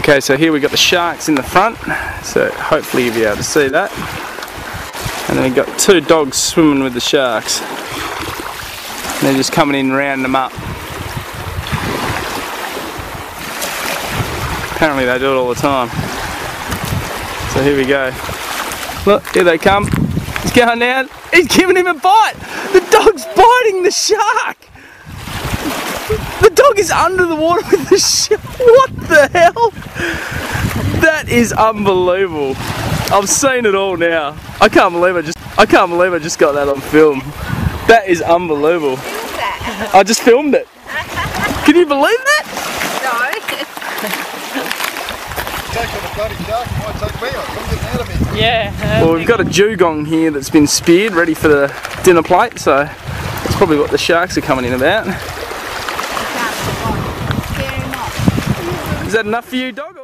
Okay, so here we got the sharks in the front, so hopefully you'll be able to see that. And then we've got two dogs swimming with the sharks. And they're just coming in and rounding them up. Apparently they do it all the time. So here we go. Look, here they come. He's going down. He's giving him a bite. The dog's biting the shark. The dog is under the water with the shark. What the hell? That is unbelievable. I've seen it all now. I can't believe I just got that on film. That is unbelievable. I just filmed it. Can you believe that? No. Yeah. Well, we've got a dugong here that's been speared, ready for the dinner plate, so that's probably what the sharks are coming in about. Is that enough for you, dog?